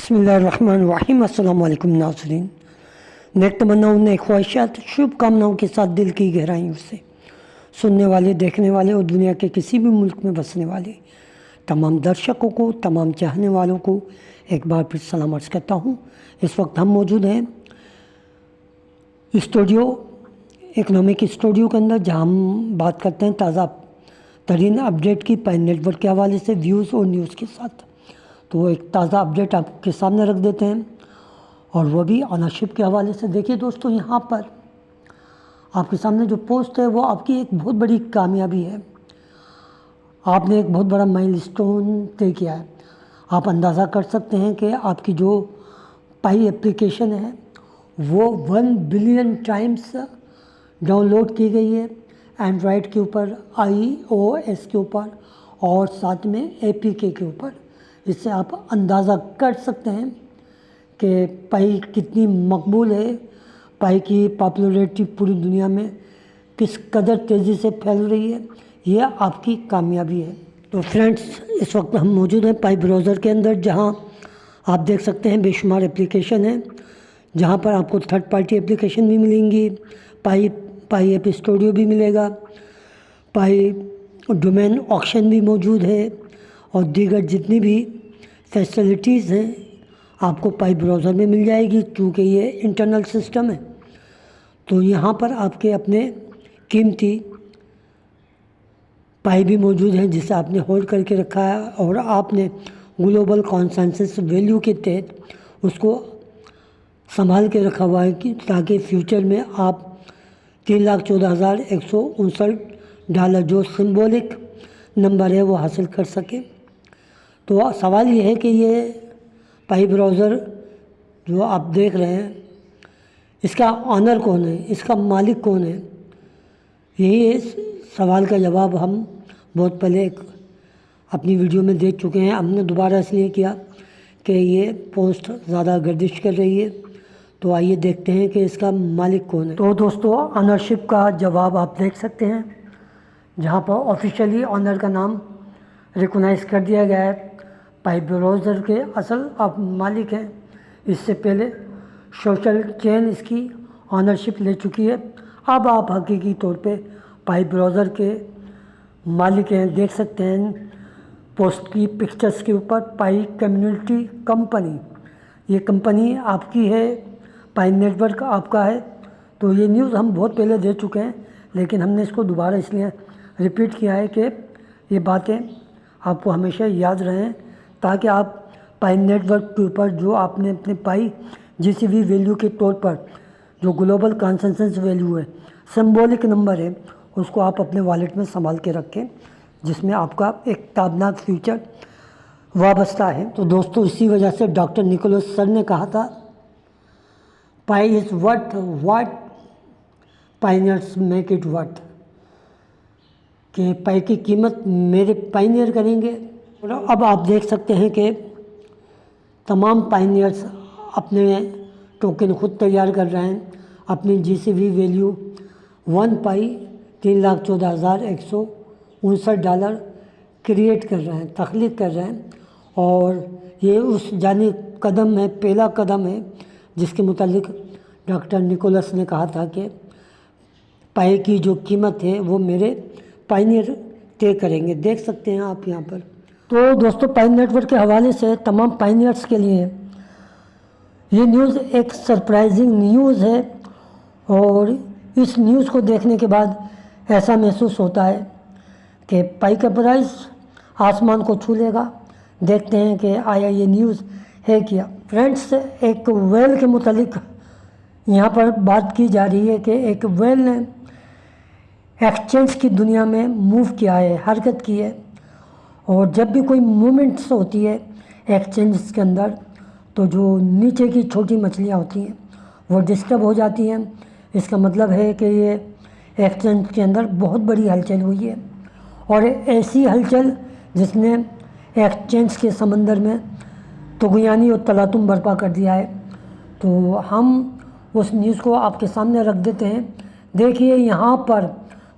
बिस्मिल्लाहिर्रहमानिर्रहीम। अस्सलाम वालेकुम नाज़रीन। नेक तमन्नाओं नेक ख्वाहिशात शुभकामनाओं के साथ दिल की गहराइयों से सुनने वाले, देखने वाले और दुनिया के किसी भी मुल्क में बसने वाले तमाम दर्शकों को, तमाम चाहने वालों को एक बार फिर सलाम अर्ज़ करता हूँ। इस वक्त हम मौजूद हैं स्टूडियो, इकनॉमिक स्टूडियो के अंदर, जहाँ हम बात करते हैं ताज़ा तरीन अपडेट की पाई नेटवर्क के हवाले से व्यूज़ और न्यूज़ के साथ। तो एक ताज़ा अपडेट आपके सामने रख देते हैं और वो भी ऑनरशिप के हवाले से। देखिए दोस्तों, यहाँ पर आपके सामने जो पोस्ट है वो आपकी एक बहुत बड़ी कामयाबी है। आपने एक बहुत बड़ा माइलस्टोन तय किया है। आप अंदाज़ा कर सकते हैं कि आपकी जो पाई एप्लीकेशन है वो 1 बिलियन टाइम्स डाउनलोड की गई है एंड्रॉयड के ऊपर, iOS के ऊपर और साथ में APK के ऊपर। इससे आप अंदाज़ा कर सकते हैं कि पाई कितनी मकबूल है, पाई की पॉपुलैरिटी पूरी दुनिया में किस कदर तेज़ी से फैल रही है। ये आपकी कामयाबी है। तो फ्रेंड्स, इस वक्त हम मौजूद हैं पाई ब्राउज़र के अंदर, जहां आप देख सकते हैं बेशुमार एप्लीकेशन है, जहां पर आपको थर्ड पार्टी एप्लीकेशन भी मिलेंगी, पाई ऐप स्टूडियो भी मिलेगा, पाई डोमेन ऑक्शन भी मौजूद है और दीगर जितनी भी फैसिलिटीज़ हैं आपको पाई ब्राउज़र में मिल जाएगी। क्योंकि ये इंटरनल सिस्टम है तो यहाँ पर आपके अपने कीमती पाई भी मौजूद हैं जिसे आपने होल्ड करके रखा है और आपने ग्लोबल कॉन्सेंसस वैल्यू के तहत उसको संभाल के रखा हुआ है कि ताकि फ्यूचर में आप $3,14,159 जो सिंबॉलिक नंबर है वो हासिल कर सकें। तो सवाल ये है कि ये पाई ब्राउज़र जो आप देख रहे हैं, इसका ऑनर कौन है, इसका मालिक कौन है? यही इस सवाल का जवाब हम बहुत पहले एक अपनी वीडियो में देख चुके हैं। हमने दोबारा इसलिए किया कि ये पोस्ट ज़्यादा गर्दिश कर रही है। तो आइए देखते हैं कि इसका मालिक कौन है। तो दोस्तों, ऑनरशिप का जवाब आप देख सकते हैं, जहाँ पर ऑफिशियली ऑनर का नाम रिकॉग्नाइज़ कर दिया गया है। पाई ब्राउज़र के असल आप मालिक हैं। इससे पहले सोशल चेन इसकी ऑनरशिप ले चुकी है। अब आप हकीकी तौर पे पाई ब्राउज़र के मालिक हैं। देख सकते हैं पोस्ट की पिक्चर्स के ऊपर पाई कम्युनिटी कंपनी, ये कंपनी आपकी है, पाई नेटवर्क आपका है। तो ये न्यूज़ हम बहुत पहले दे चुके हैं, लेकिन हमने इसको दोबारा इसलिए रिपीट किया है कि ये बातें आपको हमेशा याद रहें, ताकि आप पाई नेटवर्क के ऊपर जो आपने अपने पाई GCV वैल्यू के तौर पर जो ग्लोबल कॉन्सेंसस वैल्यू है, सिंबॉलिक नंबर है, उसको आप अपने वॉलेट में संभाल के रखें, जिसमें आपका एक ताबनाक फ्यूचर वाबस्ता है। तो दोस्तों, इसी वजह से डॉक्टर निकोलस सर ने कहा था, pi is worth what pioneers make it worth, कि पाई की कीमत मेरे पायनियर करेंगे। अब आप देख सकते हैं कि तमाम पायनियर्स अपने टोकन खुद तैयार कर रहे हैं। अपनी GCV वैल्यू 1 पाई $3,14,159 क्रिएट कर रहे हैं, तख्लीक कर रहे हैं। और ये उस जानी कदम है, पहला कदम है जिसके मुतालिक डॉक्टर निकोलस ने कहा था कि पाई की जो कीमत है वो मेरे पायनियर तय करेंगे। देख सकते हैं आप यहाँ पर। तो दोस्तों, पाई नेटवर्क के हवाले से तमाम पायनियर्स के लिए ये न्यूज़ एक सरप्राइजिंग न्यूज़ है और इस न्यूज़ को देखने के बाद ऐसा महसूस होता है कि पाई का प्राइस आसमान को छू लेगा। देखते हैं कि आया ये न्यूज़ है क्या। फ्रेंड्स, एक वेल के मुतालिक यहाँ पर बात की जा रही है कि एक वेल ने एक्सचेंज की दुनिया में मूव किया है, हरकत की है। और जब भी कोई मूवमेंट्स होती है एक्सचेंज के अंदर, तो जो नीचे की छोटी मछलियाँ होती हैं वो डिस्टर्ब हो जाती हैं। इसका मतलब है कि ये एक्सचेंज के अंदर बहुत बड़ी हलचल हुई है और ऐसी हलचल जिसने एक्सचेंज के समंदर में तुगयानी और तलातुम बर्पा कर दिया है। तो हम उस न्यूज़ को आपके सामने रख देते हैं। देखिए, यहाँ पर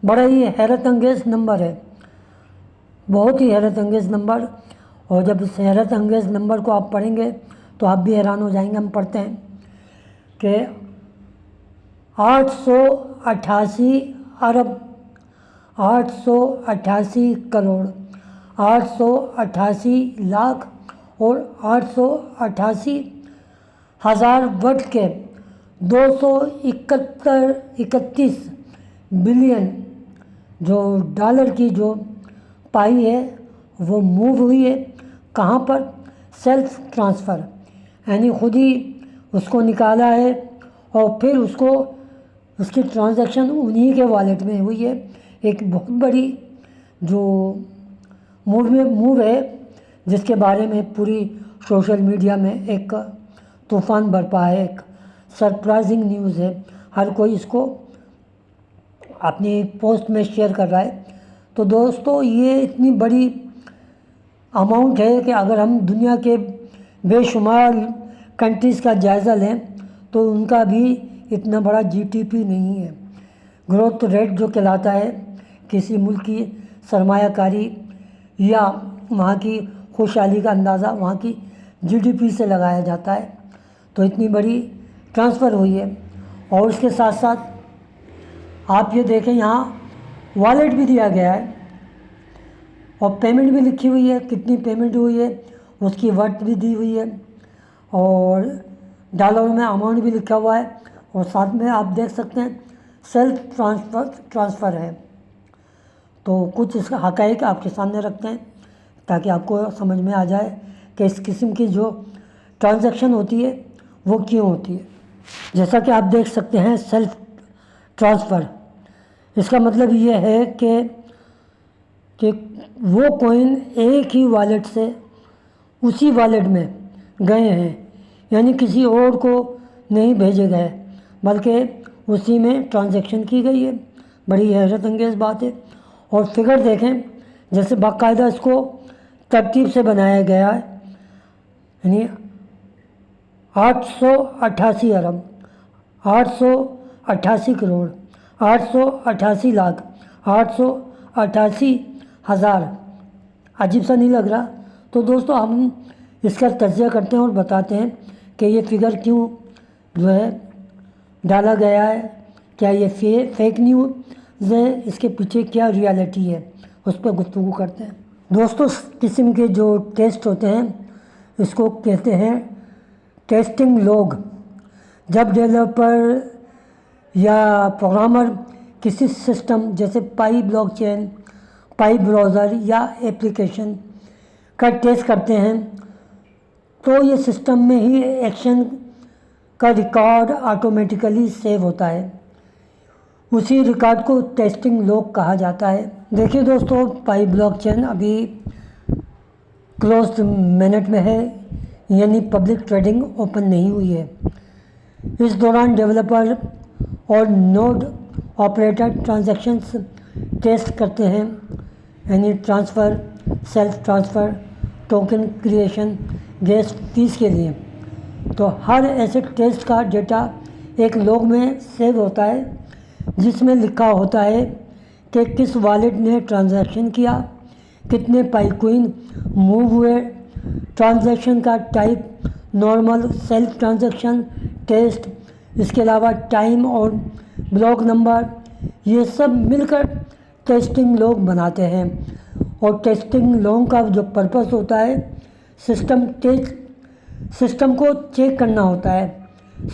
बड़ा ही हैरत अंगेज़ नंबर है, बहुत ही हैरत अंगेज़ नंबर। और जब इस हैरत अंगेज़ नंबर को आप पढ़ेंगे तो आप भी हैरान हो जाएंगे। हम पढ़ते हैं कि 888 अरब, 888 करोड़, 888 लाख और 888,000 वर्ग के 231 बिलियन जो डॉलर की जो पाई है वो मूव हुई है। कहाँ पर? सेल्फ ट्रांसफ़र, यानी खुद ही उसको निकाला है और फिर उसको उसकी ट्रांजैक्शन उन्हीं के वॉलेट में हुई है। एक बहुत बड़ी जो मूव है जिसके बारे में पूरी सोशल मीडिया में एक तूफ़ान बरपा है, एक सरप्राइजिंग न्यूज़ है। हर कोई इसको अपनी पोस्ट में शेयर कर रहा है। तो दोस्तों ये इतनी बड़ी अमाउंट है कि अगर हम दुनिया के बेशुमार कंट्रीज़ का जायज़ा लें तो उनका भी इतना बड़ा जीडीपी नहीं है। ग्रोथ रेट जो कहलाता है किसी मुल्क की सरमायाकारी या वहाँ की खुशहाली का अंदाज़ा वहाँ की जीडीपी से लगाया जाता है। तो इतनी बड़ी ट्रांसफ़र हुई है। और इसके साथ साथ आप ये देखें यहाँ वॉलेट भी दिया गया है और पेमेंट भी लिखी हुई है, कितनी पेमेंट हुई है उसकी वर्थ भी दी हुई है और डॉलर में अमाउंट भी लिखा हुआ है और साथ में आप देख सकते हैं सेल्फ ट्रांसफ़र है। तो कुछ इसका हक़ाइक़ आपके सामने रखते हैं ताकि आपको समझ में आ जाए कि इस किस्म की जो ट्रांजैक्शन होती है वो क्यों होती है। जैसा कि आप देख सकते हैं सेल्फ ट्रांसफ़र, इसका मतलब ये है कि वो कॉइन एक ही वॉलेट से उसी वॉलेट में गए हैं, यानी किसी और को नहीं भेजे गए बल्कि उसी में ट्रांजैक्शन की गई है। बड़ी हैरत अंगेज़ बात है। और फिगर देखें, जैसे बाकायदा इसको तरतीब से बनाया गया है, यानी 888 अरब, 888 करोड़, 888 लाख, 888,000। अजीब सा नहीं लग रहा? तो दोस्तों हम इसका तज्ज़िया करते हैं और बताते हैं कि ये फिगर क्यों जो है डाला गया है, क्या ये फेक न्यूज़ है, इसके पीछे क्या रियलिटी है, उस पर गुफ्तगू करते हैं। दोस्तों इस किस्म के जो टेस्ट होते हैं इसको कहते हैं टेस्टिंग लॉग। जब डेवलपर या प्रोग्रामर किसी सिस्टम जैसे पाई ब्लॉकचेन, पाई ब्राउज़र या एप्लीकेशन का टेस्ट करते हैं तो ये सिस्टम में ही एक्शन का रिकॉर्ड ऑटोमेटिकली सेव होता है। उसी रिकॉर्ड को टेस्टिंग लॉग कहा जाता है। देखिए दोस्तों, पाई ब्लॉकचेन अभी क्लोज्ड मिनट में है, यानी पब्लिक ट्रेडिंग ओपन नहीं हुई है। इस दौरान डेवलपर और नोड ऑपरेटर ट्रांजैक्शंस टेस्ट करते हैं, यानी transfer, self transfer, token creation, gas fees के लिए। तो हर ऐसे टेस्ट का डेटा एक लॉग में सेव होता है जिसमें लिखा होता है कि किस वॉलेट ने ट्रांजैक्शन किया, कितने पाइकॉइन मूव हुए, ट्रांजैक्शन का type, normal, self transaction, test, इसके अलावा टाइम और ब्लॉक नंबर, ये सब मिलकर टेस्टिंग लॉग बनाते हैं। और टेस्टिंग लॉग का जो पर्पस होता है सिस्टम को चेक करना होता है,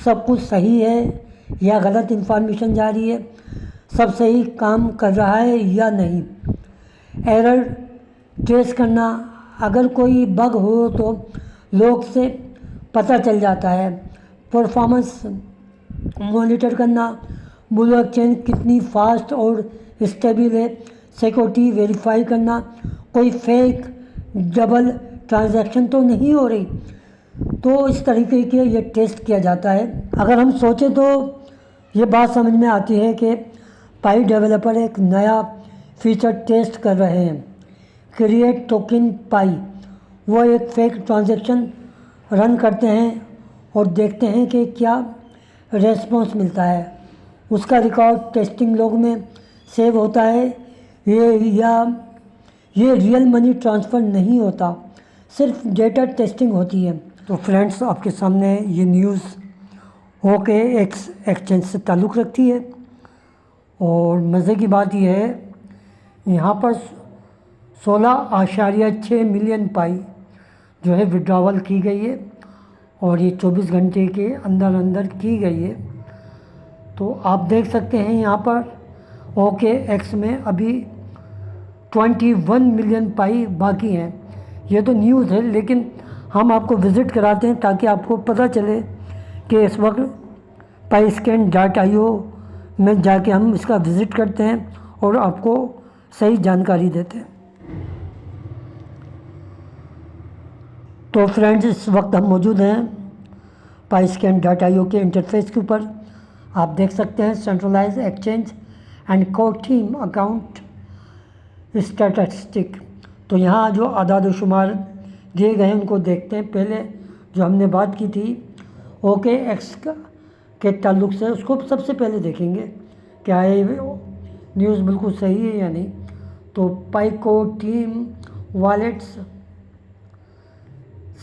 सब कुछ सही है या गलत इन्फॉर्मेशन जा रही है, सब सही काम कर रहा है या नहीं। एरर ट्रेस करना, अगर कोई बग हो तो लॉग से पता चल जाता है। परफॉर्मेंस मॉनिटर करना, ब्लॉकचेन कितनी फास्ट और स्टेबल है, सिक्योरिटी वेरीफाई करना, कोई फेक डबल ट्रांजैक्शन तो नहीं हो रही। तो इस तरीके के ये टेस्ट किया जाता है। अगर हम सोचें तो ये बात समझ में आती है कि पाई डेवलपर एक नया फीचर टेस्ट कर रहे हैं, क्रिएट टोकन पाई। वो एक फेक ट्रांजैक्शन रन करते हैं और देखते हैं कि क्या रेस्पॉन्स मिलता है। उसका रिकॉर्ड टेस्टिंग लॉग में सेव होता है। ये रियल मनी ट्रांसफ़र नहीं होता, सिर्फ डेटा टेस्टिंग होती है। तो फ्रेंड्स, आपके सामने ये न्यूज़ ओके एक्स एक्सचेंज से ताल्लुक़ रखती है। और मज़े की बात यह है, यहाँ पर 16.6 मिलियन पाई जो है विड्रॉवल की गई है और ये 24 घंटे के अंदर अंदर की गई है। तो आप देख सकते हैं यहाँ पर ओके एक्स में अभी 21 मिलियन पाई बाकी हैं। ये तो न्यूज़ है, लेकिन हम आपको विज़िट कराते हैं ताकि आपको पता चले कि इस वक्त paiscan.io में जाके हम इसका विज़िट करते हैं और आपको सही जानकारी देते हैं। तो फ्रेंड्स, इस वक्त हम मौजूद हैं paiscan.io के इंटरफेस के ऊपर। आप देख सकते हैं centralize exchange and core team account statistic. तो यहाँ जो आदाद शुमार दिए गए हैं उनको देखते हैं। पहले जो हमने बात की थी ओके एक्स के ताल्लुक़ से, उसको सबसे पहले देखेंगे क्या ये न्यूज़ बिल्कुल सही है या नहीं। तो पाइको टीम वॉलेट्स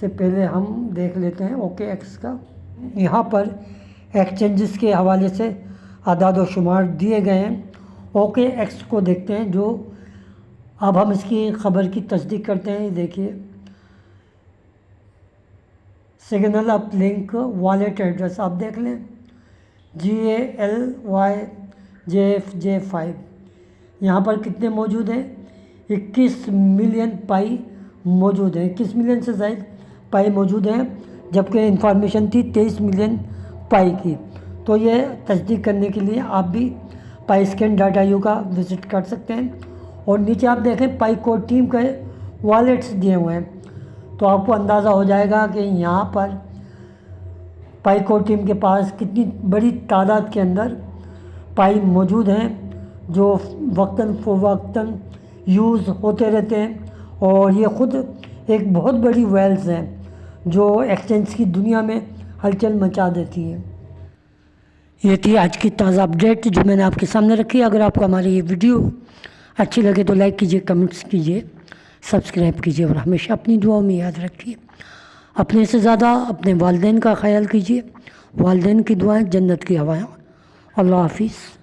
से पहले हम देख लेते हैं ओके एक्स का। यहाँ पर एक्सचेंजेस के हवाले से आदाद व शुमार दिए गए हैं। ओके एक्स को देखते हैं, जो अब हम इसकी ख़बर की तस्दीक करते हैं। देखिए, signal up link wallet address आप देख लें, GALYJFJ5। यहाँ पर कितने मौजूद हैं? 21 मिलियन पाई मौजूद हैं। 21 मिलियन से ज़ायद पाई मौजूद हैं, जबकि इंफॉर्मेशन थी 23 मिलियन पाई की। तो ये तस्दीक करने के लिए आप भी paiscan.io का विज़िट कर सकते हैं। और नीचे आप देखें पाइको टीम के वॉलेट्स दिए हुए हैं, तो आपको अंदाज़ा हो जाएगा कि यहाँ पर पाइको टीम के पास कितनी बड़ी तादाद के अंदर पाई मौजूद हैं, जो वक्तन फ़वक्तन यूज़ होते रहते हैं। और ये ख़ुद एक बहुत बड़ी वेल्स हैं जो एक्सचेंज की दुनिया में हलचल मचा देती है। ये थी आज की ताज़ा अपडेट जो मैंने आपके सामने रखी। अगर आपको हमारी ये वीडियो अच्छी लगे तो लाइक कीजिए, कमेंट्स कीजिए, सब्सक्राइब कीजिए और हमेशा अपनी दुआओं में याद रखिए। अपने से ज़्यादा अपने वालिदैन का ख्याल कीजिए। वालिदैन की दुआएं जन्नत की हवाएं। अल्लाह हाफिज़।